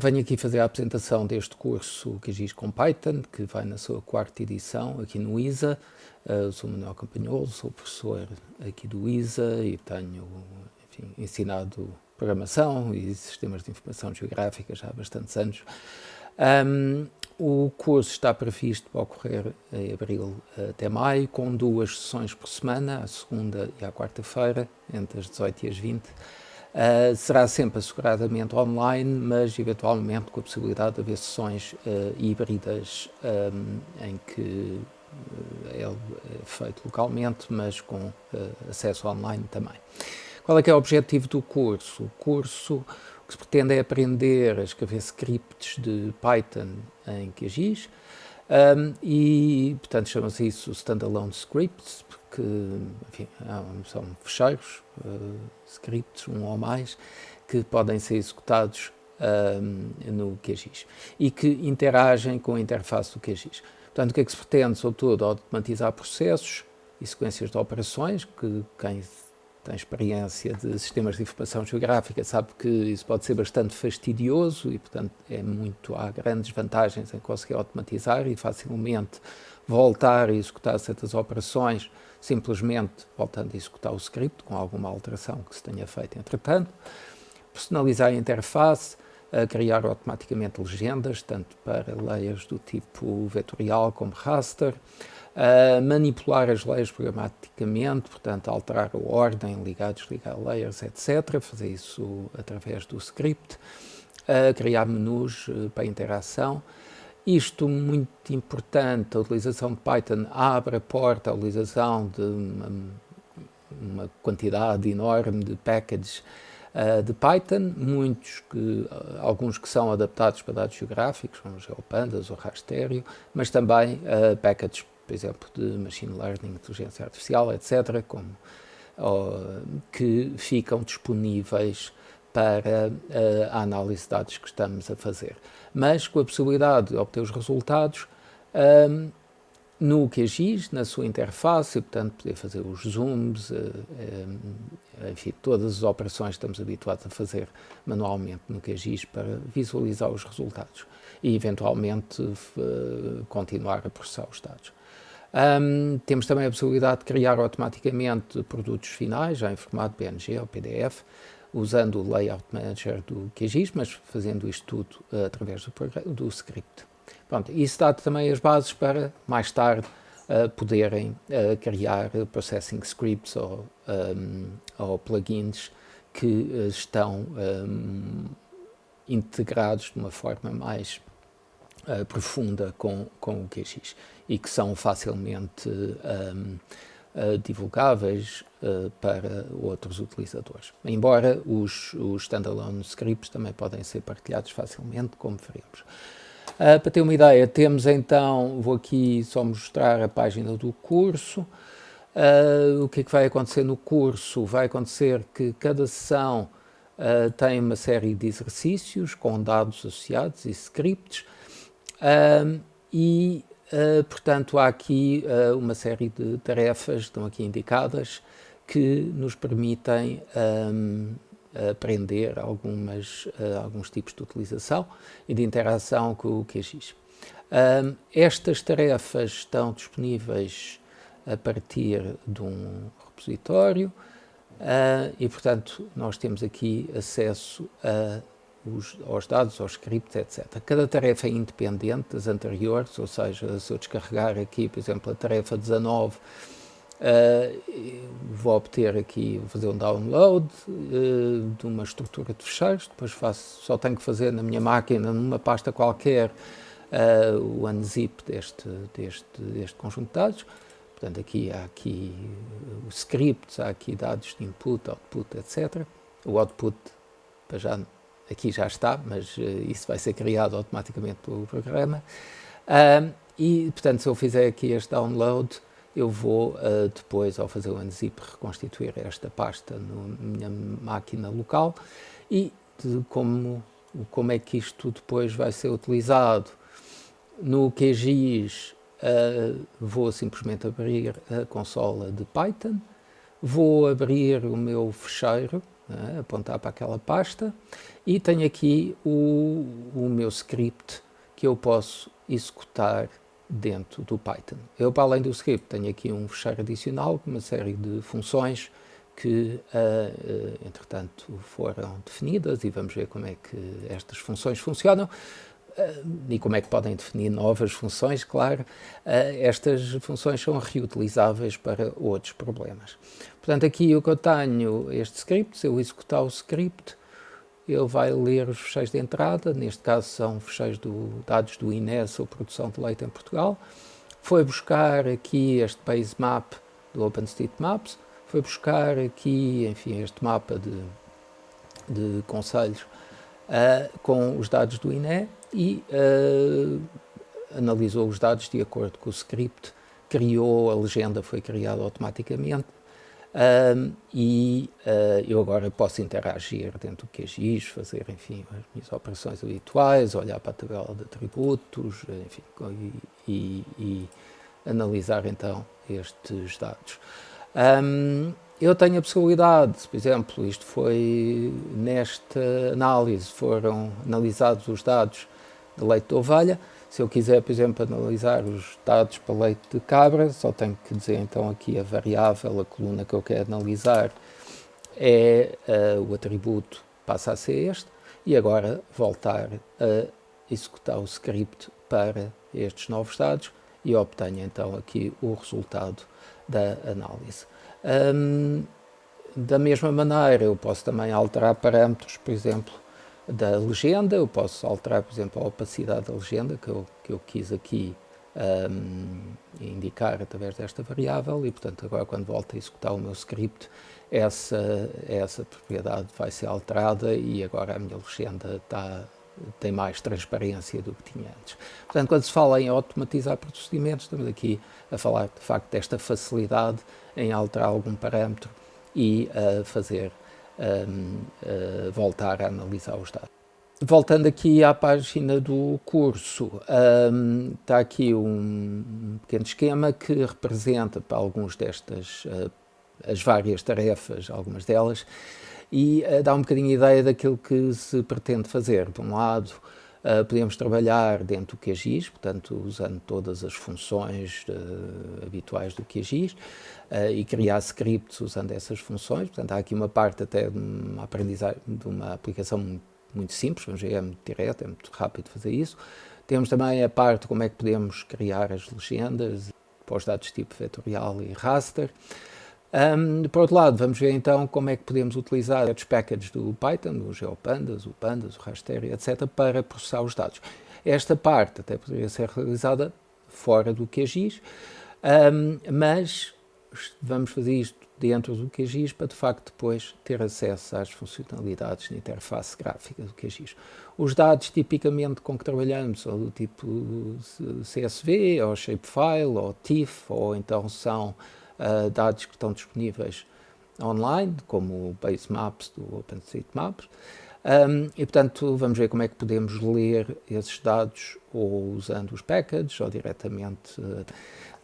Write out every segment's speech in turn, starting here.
Venho aqui fazer a apresentação deste curso QGIS com Python, que vai na sua quarta edição aqui no ISA. Sou Manuel Campanholo, sou professor aqui do ISA e tenho, enfim, ensinado programação e sistemas de informação geográfica já há bastantes anos. O curso está previsto para ocorrer em abril até maio, com 2 sessões por semana, à segunda e à quarta-feira, entre as 18 e as 20. Será sempre asseguradamente online, mas eventualmente com a possibilidade de haver sessões híbridas em que é feito localmente, mas com acesso online também. Qual é que é o objetivo do curso? O curso o que se pretende é aprender a escrever scripts de Python em QGIS e, portanto, chama-se isso Standalone Scripts, porque, enfim, são fecheiros, scripts, um ou mais, que podem ser executados no QGIS e que interagem com a interface do QGIS. Portanto, o que é que se pretende, sobretudo, automatizar processos e sequências de operações, que quem tem experiência de sistemas de informação geográfica sabe que isso pode ser bastante fastidioso e, portanto, há grandes vantagens em conseguir automatizar e facilmente voltar a executar certas operações, simplesmente voltando a executar o script com alguma alteração que se tenha feito entretanto. Personalizar a interface, criar automaticamente legendas, tanto para layers do tipo vetorial como raster, manipular as layers programaticamente, portanto, alterar a ordem, ligar, desligar layers, etc. Fazer isso através do script, criar menus para interação. Isto muito importante, a utilização de Python abre a porta à utilização de uma quantidade enorme de packages de Python, alguns que são adaptados para dados geográficos, como GeoPandas ou Rasterio, mas também packages, por exemplo, de Machine Learning, Inteligência Artificial, etc., que ficam disponíveis para a análise de dados que estamos a fazer. Mas com a possibilidade de obter os resultados no QGIS, na sua interface, e, portanto, poder fazer os zooms, enfim, todas as operações que estamos habituados a fazer manualmente no QGIS para visualizar os resultados e, eventualmente, continuar a processar os dados. Temos também a possibilidade de criar automaticamente produtos finais, já em formato PNG ou PDF, usando o Layout Manager do QGIS, mas fazendo isto tudo através do script. Pronto, isso dá também as bases para, mais tarde, poderem criar processing scripts ou plugins que estão integrados de uma forma mais profunda com o QGIS e que são facilmente divulgáveis para outros utilizadores. Embora os standalone scripts também podem ser partilhados facilmente, como veremos. Para ter uma ideia, temos então, vou aqui só mostrar a página do curso. O que é que vai acontecer no curso? Vai acontecer que cada sessão tem uma série de exercícios com dados associados e scripts portanto, há aqui uma série de tarefas, estão aqui indicadas, que nos permitem aprender alguns tipos de utilização e de interação com o QGIS. Estas tarefas estão disponíveis a partir de um repositório e, portanto, nós temos aqui acesso aos dados, aos scripts, etc. Cada tarefa é independente das anteriores, ou seja, se eu descarregar aqui, por exemplo, a tarefa 19, vou obter aqui, vou fazer um download de uma estrutura de fecheiros, depois só tenho que fazer na minha máquina, numa pasta qualquer, o unzip deste conjunto de dados. Portanto, há aqui os scripts, há aqui dados de input, output, etc. O output, aqui já está, mas isso vai ser criado automaticamente pelo programa. Portanto, se eu fizer aqui este download, eu vou depois, ao fazer o unzip, reconstituir esta pasta na minha máquina local e como é que isto depois vai ser utilizado no QGIS. Vou simplesmente abrir a consola de Python, vou abrir o meu fecheiro, apontar para aquela pasta e tenho aqui o meu script que eu posso executar dentro do Python. Eu, para além do script, tenho aqui um fecheiro adicional com uma série de funções que, entretanto, foram definidas, e vamos ver como é que estas funções funcionam e como é que podem definir novas funções, claro. Estas funções são reutilizáveis para outros problemas. Portanto, aqui o que eu tenho, este script, se eu executar o script, ele vai ler os fecheiros de entrada, neste caso são fecheiros dados do INES, ou Produção de Leite em Portugal. Foi buscar aqui este base map do OpenStreetMaps, foi buscar aqui, enfim, este mapa de concelhos com os dados do INE e analisou os dados de acordo com o script, criou, a legenda foi criada automaticamente. Eu agora posso interagir dentro do QGIS, fazer, enfim, as minhas operações habituais, olhar para a tabela de atributos, enfim, e analisar então estes dados. Eu tenho a possibilidade, por exemplo, isto foi nesta análise, foram analisados os dados de leite de ovelha. Se eu quiser, por exemplo, analisar os dados para leite de cabra, só tenho que dizer então aqui a variável, a coluna que eu quero analisar é o atributo, passa a ser este, e agora voltar a executar o script para estes novos dados e obtenho então aqui o resultado da análise. Da mesma maneira, eu posso também alterar parâmetros, por exemplo, da legenda. Eu posso alterar, por exemplo, a opacidade da legenda, que eu quis aqui indicar através desta variável, e portanto agora quando volto a executar o meu script, essa propriedade vai ser alterada e agora a minha legenda tem mais transparência do que tinha antes. Portanto, quando se fala em automatizar procedimentos, estamos aqui a falar de facto desta facilidade em alterar algum parâmetro e fazer voltar a analisar os dados. Voltando aqui à página do curso, está aqui um pequeno esquema que representa para alguns destas, as várias tarefas, algumas delas, e dá um bocadinho a ideia daquilo que se pretende fazer. De um lado, podemos trabalhar dentro do QGIS, portanto, usando todas as funções habituais do QGIS, e criar scripts usando essas funções. Portanto, há aqui uma parte até de uma aprendizagem, de uma aplicação muito simples, vamos ver, é muito direto, é muito rápido fazer isso. Temos também a parte de como é que podemos criar as legendas para os dados tipo vetorial e raster. Por outro lado, vamos ver então como é que podemos utilizar os packages do Python, o GeoPandas, o Pandas, o Raster, etc., para processar os dados. Esta parte até poderia ser realizada fora do QGIS, mas vamos fazer isto dentro do QGIS para, de facto, depois ter acesso às funcionalidades de interface gráfica do QGIS. Os dados, tipicamente, com que trabalhamos são do tipo CSV, ou Shapefile, ou TIFF, ou então são dados que estão disponíveis online, como o Base Maps do OpenStreetMaps. E, portanto, vamos ver como é que podemos ler esses dados ou usando os packages ou diretamente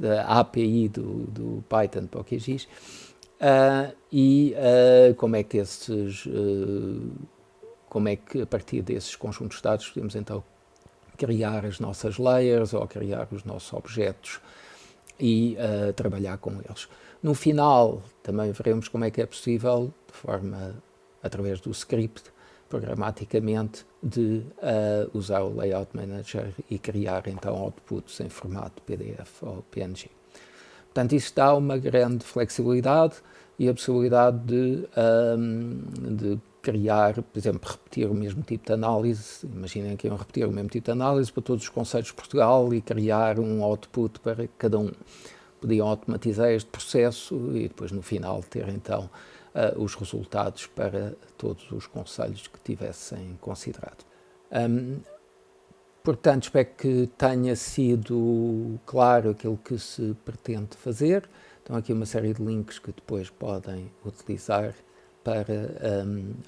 da API do Python para o QGIS. Como é que como é que a partir desses conjuntos de dados podemos então criar as nossas layers ou criar os nossos objetos e trabalhar com eles. No final, também veremos como é que é possível, de forma, através do script, programaticamente, de usar o Layout Manager e criar então outputs em formato PDF ou PNG. Portanto, isso dá uma grande flexibilidade e a possibilidade de criar, por exemplo, repetir o mesmo tipo de análise. Imaginem que iam repetir o mesmo tipo de análise para todos os concelhos de Portugal e criar um output para cada um. Podiam automatizar este processo e depois no final ter então os resultados para todos os concelhos que tivessem considerado. Portanto, espero que tenha sido claro aquilo que se pretende fazer. Estão aqui uma série de links que depois podem utilizar para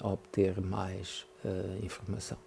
obter mais informação.